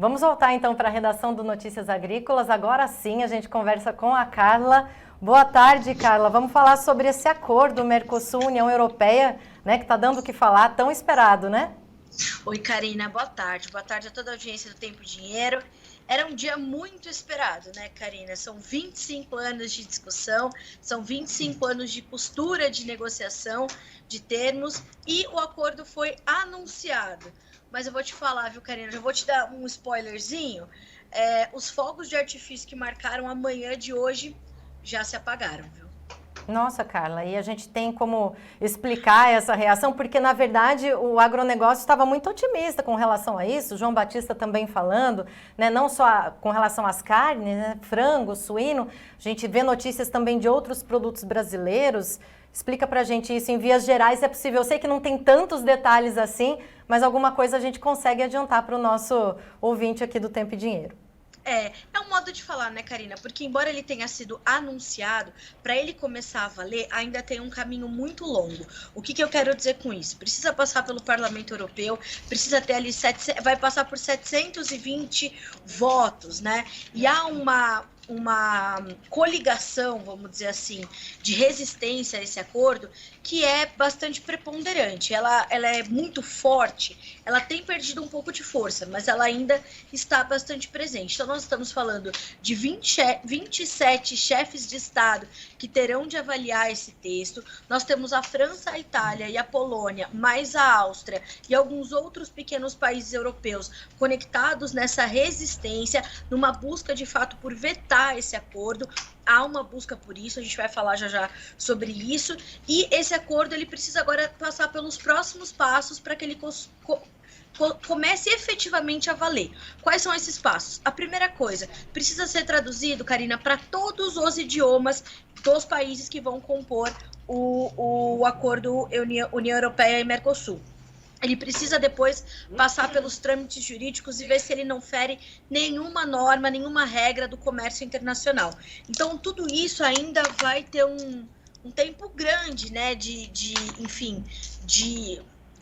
Vamos voltar então para a redação do Notícias Agrícolas. Agora sim a gente conversa com a Carla. Boa tarde, Carla. Vamos falar sobre esse acordo Mercosul-União Europeia, né, que está dando o que falar, tão esperado, né? Oi, Karina, boa tarde. Boa tarde a toda a audiência do Tempo e Dinheiro. Era um dia muito esperado, né, Karina? São 25 anos de discussão, são 25 anos de costura de negociação de termos e o acordo foi anunciado. Mas eu vou te falar, viu, Karina? Já vou te dar um spoilerzinho. Os fogos de artifício que marcaram a manhã de hoje já se apagaram, viu? Nossa, Carla, e a gente tem como explicar essa reação, porque na verdade o agronegócio estava muito otimista com relação a isso, João Batista também falando, né, não só com relação às carnes, né, frango, suíno, a gente vê notícias também de outros produtos brasileiros. Explica pra gente isso em vias gerais, é possível, eu sei que não tem tantos detalhes assim, mas alguma coisa a gente consegue adiantar para o nosso ouvinte aqui do Tempo e Dinheiro. É um modo de falar, né, Karina? Porque embora ele tenha sido anunciado, para ele começar a valer, ainda tem um caminho muito longo. O que eu quero dizer com isso? Precisa passar pelo Parlamento Europeu, precisa ter ali, vai passar por 720 votos, né? E há uma coligação, vamos dizer assim, de resistência a esse acordo, que é bastante preponderante. Ela é muito forte, ela tem perdido um pouco de força, mas ela ainda está bastante presente. Então, nós estamos falando de 27 chefes de Estado que terão de avaliar esse texto. Nós temos a França, a Itália e a Polônia, mais a Áustria e alguns outros pequenos países europeus conectados nessa resistência, numa busca, de fato, por vetar esse acordo. Há uma busca por isso, a gente vai falar já sobre isso, e esse acordo ele precisa agora passar pelos próximos passos para que ele comece efetivamente a valer. Quais são esses passos? A primeira coisa, precisa ser traduzido, Karina, para todos os idiomas dos países que vão compor o acordo União Europeia e Mercosul. Ele precisa depois passar pelos trâmites jurídicos e ver se ele não fere nenhuma norma, nenhuma regra do comércio internacional. Então, tudo isso ainda vai ter um tempo grande, né, de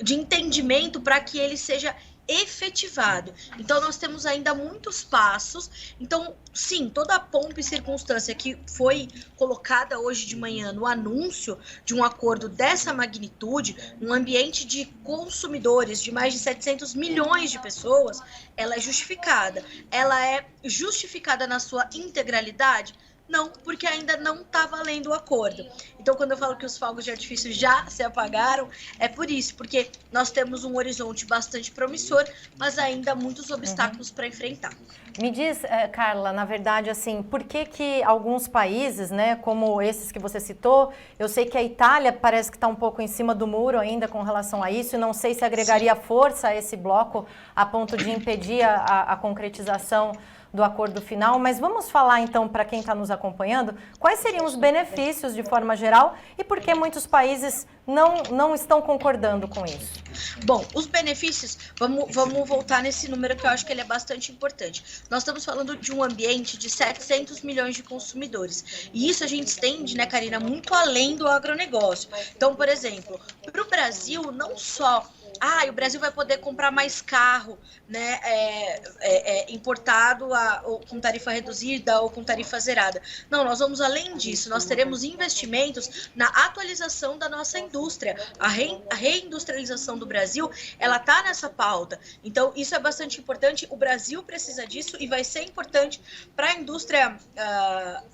entendimento para que ele seja efetivado. Então, nós temos ainda muitos passos. Então, sim, toda a pompa e circunstância que foi colocada hoje de manhã no anúncio de um acordo dessa magnitude, num ambiente de consumidores de mais de 700 milhões de pessoas, ela é justificada. Ela é justificada na sua integralidade? Não, porque ainda não está valendo o acordo. Então, quando eu falo que os fogos de artifício já se apagaram, é por isso, porque nós temos um horizonte bastante promissor, mas ainda muitos obstáculos para enfrentar. Me diz, Carla, na verdade, assim, por que alguns países, né, como esses que você citou, eu sei que a Itália parece que está um pouco em cima do muro ainda com relação a isso, e não sei se agregaria força a esse bloco a ponto de impedir a concretização do acordo final, mas vamos falar então para quem está nos acompanhando, quais seriam os benefícios de forma geral e por que muitos países não estão concordando com isso? Bom, os benefícios, vamos voltar nesse número que eu acho que ele é bastante importante. Nós estamos falando de um ambiente de 700 milhões de consumidores. E isso a gente estende, né, Karina, muito além do agronegócio. Então, por exemplo, para o Brasil, não só o Brasil vai poder comprar mais carro, né, importado ou com tarifa reduzida ou com tarifa zerada. Não, nós vamos além disso, nós teremos investimentos na atualização da nossa indústria. A reindustrialização do Brasil, ela está nessa pauta. Então, isso é bastante importante, o Brasil precisa disso e vai ser importante para a indústria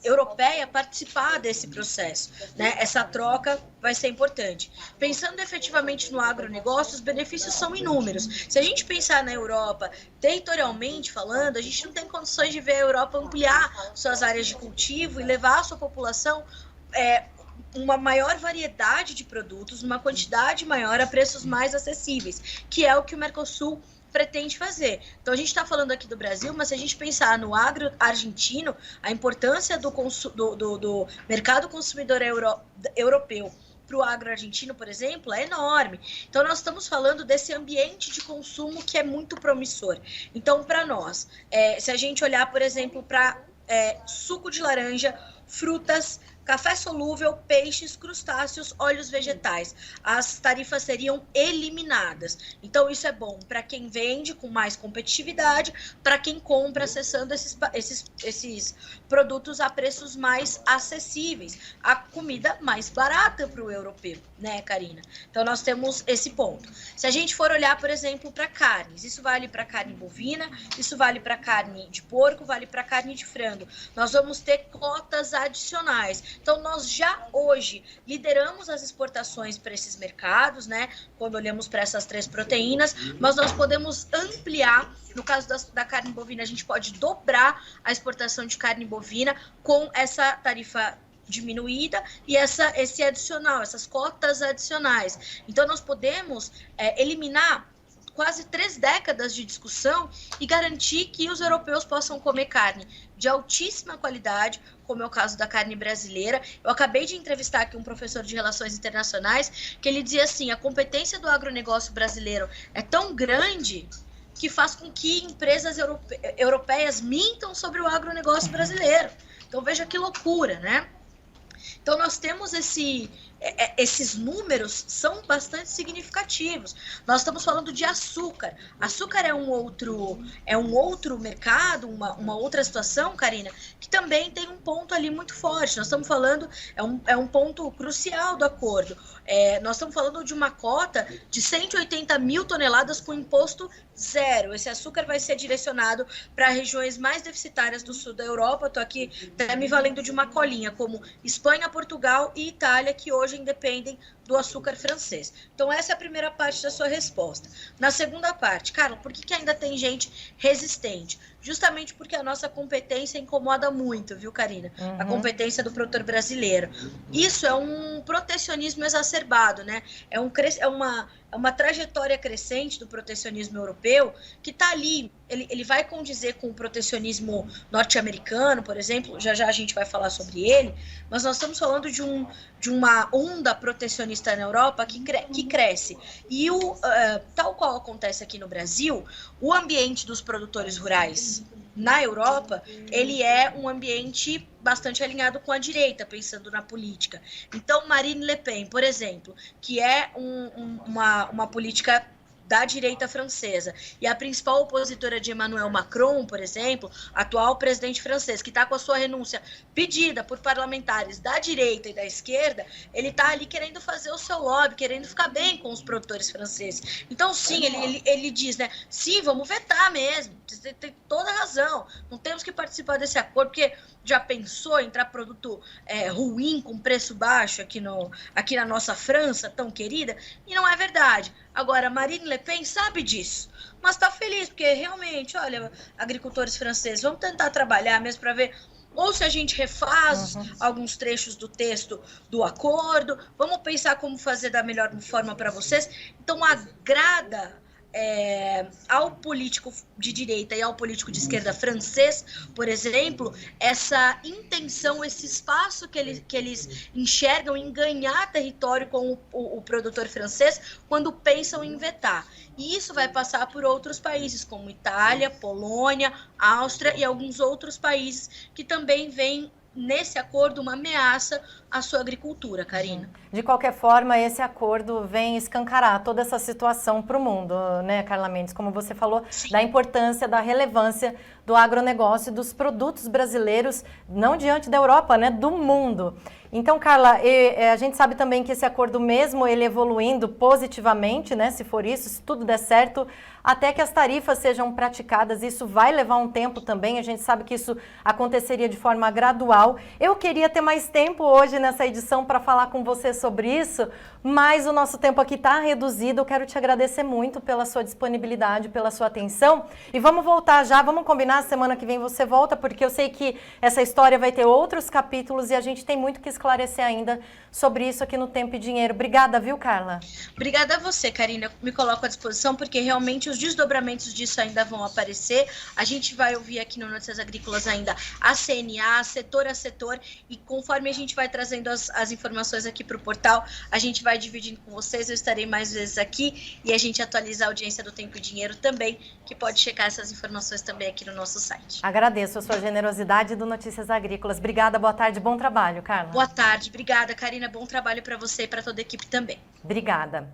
europeia participar desse processo, né? Essa troca vai ser importante. Pensando efetivamente no agronegócio, os benefícios são inúmeros. Se a gente pensar na Europa, territorialmente falando, a gente não tem condições de ver a Europa ampliar suas áreas de cultivo e levar a sua população uma maior variedade de produtos, uma quantidade maior a preços mais acessíveis, que é o que o Mercosul pretende fazer. Então, a gente está falando aqui do Brasil, mas se a gente pensar no agro argentino, a importância do mercado consumidor europeu para o agro argentino, por exemplo, é enorme. Então, nós estamos falando desse ambiente de consumo que é muito promissor. Então, para nós, se a gente olhar, por exemplo, para suco de laranja, frutas, café solúvel, peixes, crustáceos, óleos vegetais. As tarifas seriam eliminadas. Então, isso é bom para quem vende com mais competitividade, para quem compra acessando esses produtos a preços mais acessíveis, a comida mais barata para o europeu, né, Karina? Então, nós temos esse ponto. Se a gente for olhar, por exemplo, para carnes, isso vale para carne bovina, isso vale para carne de porco, vale para carne de frango. Nós vamos ter cotas adicionais. Então, nós já hoje lideramos as exportações para esses mercados, né? Quando olhamos para essas 3 proteínas, mas nós podemos ampliar. No caso da carne bovina, a gente pode dobrar a exportação de carne bovina com essa tarifa diminuída e esse adicional, essas cotas adicionais. Então, nós podemos eliminar quase 3 décadas de discussão e garantir que os europeus possam comer carne de altíssima qualidade, como é o caso da carne brasileira. Eu acabei de entrevistar aqui um professor de Relações Internacionais, que ele dizia assim, a competência do agronegócio brasileiro é tão grande que faz com que empresas europeias mintam sobre o agronegócio brasileiro. Então, veja que loucura, né? Então, nós temos esses números são bastante significativos. Nós estamos falando de açúcar. Açúcar é um outro mercado, uma outra situação, Karina, que também tem um ponto ali muito forte. Nós estamos falando, é um ponto crucial do acordo. Nós estamos falando de uma cota de 180 mil toneladas com imposto zero. Esse açúcar vai ser direcionado para regiões mais deficitárias do sul da Europa. Estou aqui até me valendo de uma colinha, como Espanha, Portugal e Itália, que hoje independem do açúcar francês. Então, essa é a primeira parte da sua resposta. Na segunda parte, Carla, por que ainda tem gente resistente? Justamente porque a nossa competência incomoda muito, viu, Karina? A competência do produtor brasileiro. Isso é um protecionismo exacerbado, né? É uma trajetória crescente do protecionismo europeu que está ali. Ele vai condizer com o protecionismo norte-americano, por exemplo, já a gente vai falar sobre ele, mas nós estamos falando de uma onda protecionista na Europa que cresce. E tal qual acontece aqui no Brasil, o ambiente dos produtores rurais na Europa, ele é um ambiente bastante alinhado com a direita, pensando na política. Então, Marine Le Pen, por exemplo, que é uma política da direita francesa, e a principal opositora de Emmanuel Macron, por exemplo, atual presidente francês, que está com a sua renúncia pedida por parlamentares da direita e da esquerda, ele está ali querendo fazer o seu lobby, querendo ficar bem com os produtores franceses. Então, sim, ele diz, né, sim, vamos vetar mesmo, você tem toda a razão, não temos que participar desse acordo, porque já pensou em entrar produto ruim, com preço baixo aqui na nossa França, tão querida? E não é verdade. Agora, Marine Le Pen sabe disso, mas está feliz, porque realmente, olha, agricultores franceses, vamos tentar trabalhar mesmo para ver, ou se a gente refaz alguns trechos do texto do acordo, vamos pensar como fazer da melhor forma para vocês. Então, agrada ao político de direita e ao político de esquerda francês, por exemplo, essa intenção, esse espaço que eles enxergam em ganhar território com o produtor francês quando pensam em vetar. E isso vai passar por outros países, como Itália, Polônia, Áustria e alguns outros países que também veem nesse acordo uma ameaça à sua agricultura, Karina. De qualquer forma, esse acordo vem escancarar toda essa situação para o mundo, né, Carla Mendes? Como você falou, sim, da importância, da relevância do agronegócio e dos produtos brasileiros, não diante da Europa, né, do mundo. Então, Carla, a gente sabe também que esse acordo, mesmo ele evoluindo positivamente, né, se for isso, se tudo der certo, até que as tarifas sejam praticadas, isso vai levar um tempo também, a gente sabe que isso aconteceria de forma gradual. Eu queria ter mais tempo hoje nessa edição para falar com você sobre isso, mas o nosso tempo aqui está reduzido. Eu quero te agradecer muito pela sua disponibilidade, pela sua atenção, e vamos voltar já, vamos combinar, semana que vem você volta, porque eu sei que essa história vai ter outros capítulos e a gente tem muito que esclarecer ainda sobre isso aqui no Tempo e Dinheiro. Obrigada, viu, Carla? Obrigada a você, Karina. Me coloco à disposição, porque realmente os desdobramentos disso ainda vão aparecer. A gente vai ouvir aqui no Notícias Agrícolas ainda a CNA, setor a setor, e conforme a gente vai trazer trazendo as informações aqui para o portal, a gente vai dividindo com vocês, eu estarei mais vezes aqui e a gente atualiza a audiência do Tempo e Dinheiro também, que pode checar essas informações também aqui no nosso site. Agradeço a sua generosidade do Notícias Agrícolas. Obrigada, boa tarde, bom trabalho, Carla. Boa tarde, obrigada, Karina, bom trabalho para você e para toda a equipe também. Obrigada.